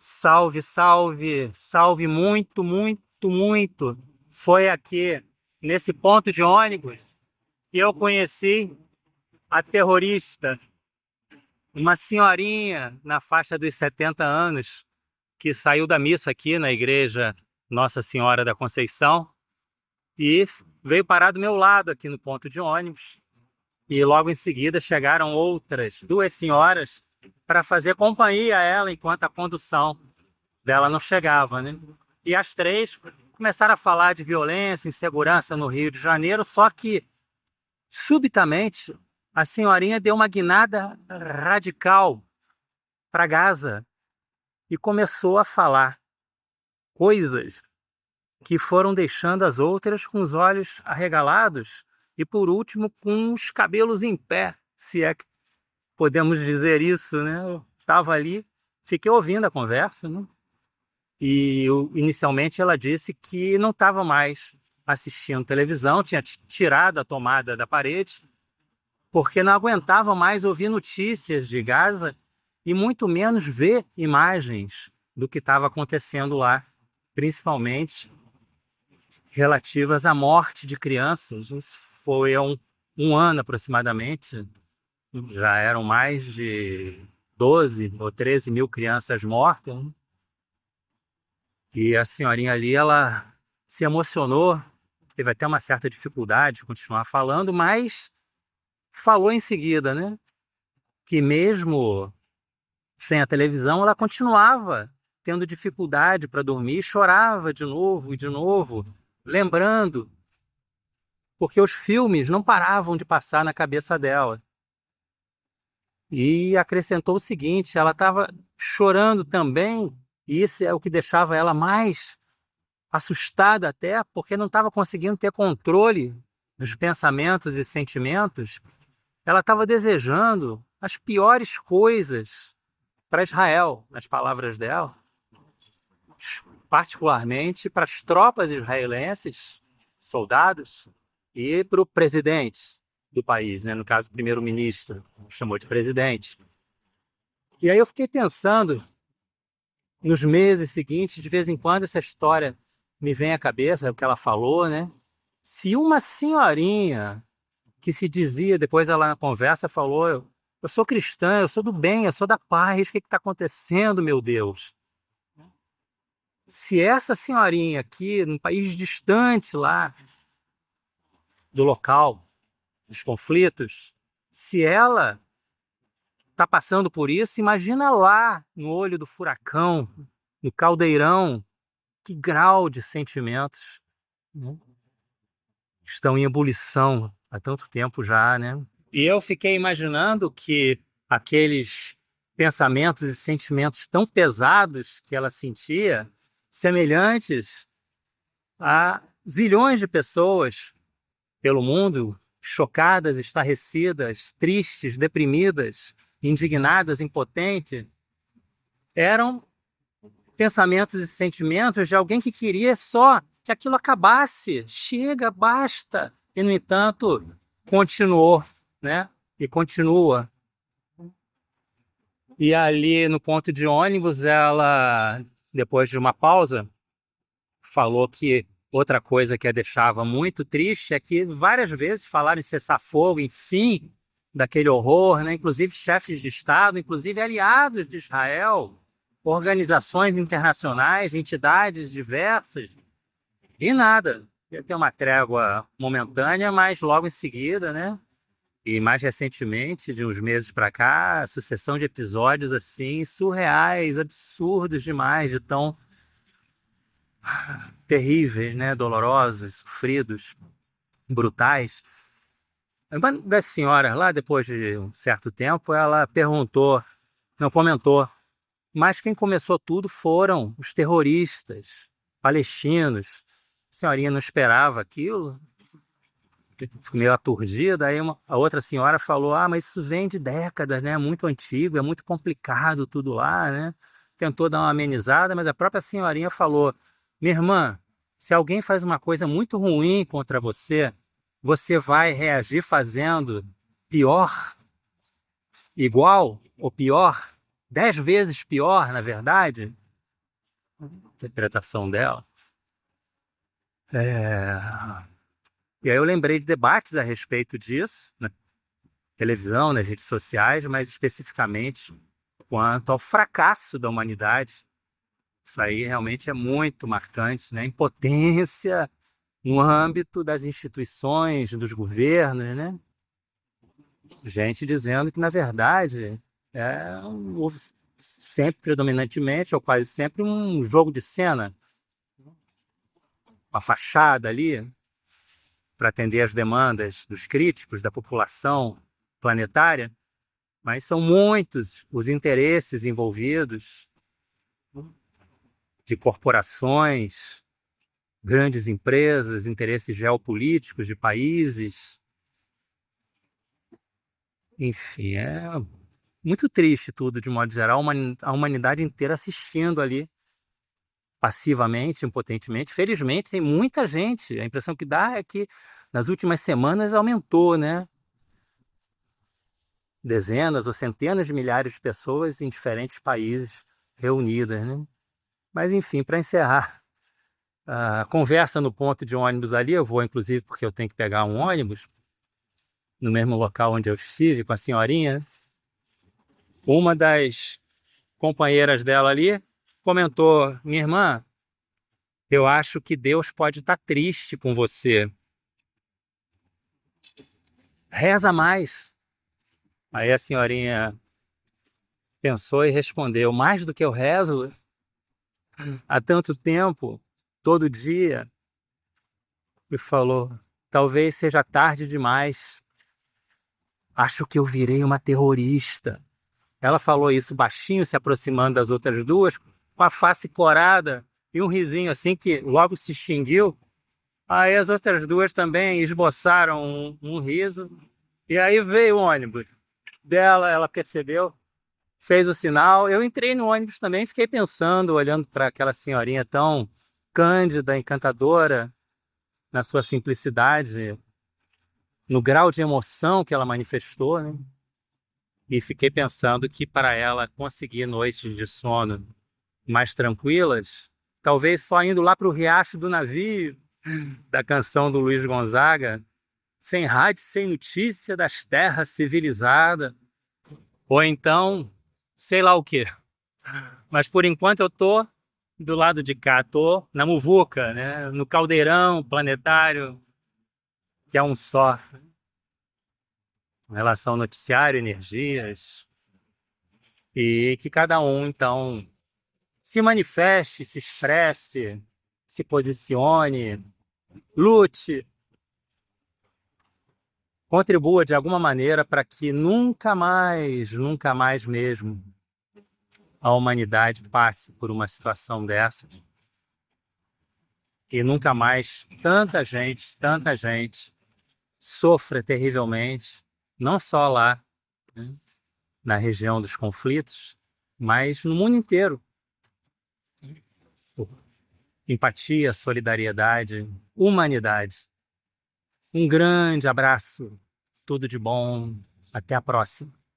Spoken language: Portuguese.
Salve, salve, salve muito, muito, muito. Foi aqui, nesse ponto de ônibus, que eu conheci a terrorista, uma senhorinha na faixa dos 70 anos, que saiu da missa aqui na igreja Nossa Senhora da Conceição e veio parar do meu lado aqui no ponto de ônibus. E logo em seguida chegaram outras duas senhoras para fazer companhia a ela enquanto a condução dela não chegava, né? E as três começaram a falar de violência, insegurança no Rio de Janeiro, só que, subitamente, a senhorinha deu uma guinada radical para Gaza e começou a falar coisas que foram deixando as outras com os olhos arregalados e, por último, com os cabelos em pé, se é que podemos dizer isso, né? Eu estava ali, fiquei ouvindo a conversa, né? E inicialmente ela disse que não estava mais assistindo televisão, tinha tirado a tomada da parede, porque não aguentava mais ouvir notícias de Gaza e muito menos ver imagens do que estava acontecendo lá, principalmente relativas à morte de crianças. Isso foi há um ano aproximadamente, já eram mais de 12 ou 13 mil crianças mortas, né? E a senhorinha ali, ela se emocionou, teve até uma certa dificuldade de continuar falando, mas falou em seguida, né? Que mesmo sem a televisão, ela continuava tendo dificuldade para dormir, chorava de novo e de novo, lembrando, porque os filmes não paravam de passar na cabeça dela. E acrescentou o seguinte: ela estava chorando também, e isso é o que deixava ela mais assustada até, porque não estava conseguindo ter controle dos pensamentos e sentimentos. Ela estava desejando as piores coisas para Israel, nas palavras dela, particularmente para as tropas israelenses, soldados, e para o presidente do país, né? No caso, o primeiro-ministro, chamou de presidente. E aí eu fiquei pensando, nos meses seguintes, de vez em quando essa história me vem à cabeça, é o que ela falou, né? Se uma senhorinha que se dizia, depois ela na conversa falou, eu sou cristã, eu sou do bem, eu sou da paz, o que está acontecendo, meu Deus? Se essa senhorinha aqui, num país distante lá do local dos conflitos, se ela está passando por isso, imagina lá no olho do furacão, no caldeirão, que grau de sentimentos, né, estão em ebulição há tanto tempo já, né? E eu fiquei imaginando que aqueles pensamentos e sentimentos tão pesados que ela sentia, semelhantes a zilhões de pessoas pelo mundo, chocadas, estarrecidas, tristes, deprimidas, indignadas, impotentes, eram pensamentos e sentimentos de alguém que queria só que aquilo acabasse. Chega, basta. E, no entanto, continuou, né? E continua. E ali no ponto de ônibus, ela, depois de uma pausa, falou que outra coisa que a deixava muito triste é que várias vezes falaram em cessar-fogo, enfim, daquele horror, né? Inclusive chefes de Estado, inclusive aliados de Israel, organizações internacionais, entidades diversas, e nada. Ia ter uma trégua momentânea, mas logo em seguida, né? E mais recentemente, de uns meses para cá, a sucessão de episódios assim surreais, absurdos demais, de tão terríveis, né? Dolorosos, sofridos, brutais. Uma das senhoras lá, depois de um certo tempo, ela perguntou, não comentou, mas quem começou tudo foram os terroristas palestinos. A senhorinha não esperava aquilo, ficou meio aturdida. Aí a outra senhora falou: ah, mas isso vem de décadas, né? É muito antigo, é muito complicado tudo lá, né? Tentou dar uma amenizada, mas a própria senhorinha falou: minha irmã, se alguém faz uma coisa muito ruim contra você, você vai reagir fazendo pior, igual ou pior, 10 vezes pior, na verdade? interpretação dela. É... E aí eu lembrei de debates a respeito disso, na televisão, nas redes sociais, mas especificamente quanto ao fracasso da humanidade. Isso aí realmente é muito marcante, né? Impotência no âmbito das instituições, dos governos, né? Gente dizendo que, na verdade, houve sempre, predominantemente, ou quase sempre, um jogo de cena, uma fachada ali, para atender às demandas dos críticos, da população planetária, mas são muitos os interesses envolvidos de corporações, grandes empresas, interesses geopolíticos de países. Enfim, é muito triste tudo, de modo geral, a humanidade inteira assistindo ali, passivamente, impotentemente. Felizmente, tem muita gente. A impressão que dá é que nas últimas semanas aumentou, né? Dezenas ou centenas de milhares de pessoas em diferentes países reunidas, né? Mas, enfim, para encerrar a conversa no ponto de ônibus ali, eu vou, inclusive, porque eu tenho que pegar um ônibus no mesmo local onde eu estive com a senhorinha, né? Uma das companheiras dela ali comentou: minha irmã, eu acho que Deus pode estar triste com você. Reza mais. Aí a senhorinha pensou e respondeu: mais do que eu rezo há tanto tempo, todo dia, e falou: talvez seja tarde demais. Acho que eu virei uma terrorista. Ela falou isso baixinho, se aproximando das outras duas, com a face corada e um risinho assim que logo se extinguiu. Aí as outras duas também esboçaram um riso. E aí veio o ônibus dela, ela percebeu, fez o sinal. Eu entrei no ônibus também, fiquei pensando, olhando para aquela senhorinha tão cândida, encantadora, na sua simplicidade, no grau de emoção que ela manifestou, né? E fiquei pensando que para ela conseguir noites de sono mais tranquilas, talvez só indo lá para o Riacho do Navio, da canção do Luiz Gonzaga, sem rádio, sem notícia das terras civilizadas, ou então, sei lá o quê. Mas por enquanto eu tô do lado de cá, tô na muvuca, né? No caldeirão planetário, que é um só, em relação ao noticiário, energias, e que cada um, então, se manifeste, se expresse, se posicione, lute, contribua de alguma maneira para que nunca mais mesmo, a humanidade passe por uma situação dessa e nunca mais tanta gente sofra terrivelmente, não só lá, né, na região dos conflitos, mas no mundo inteiro. Empatia, solidariedade, humanidade. Um grande abraço, tudo de bom, até a próxima.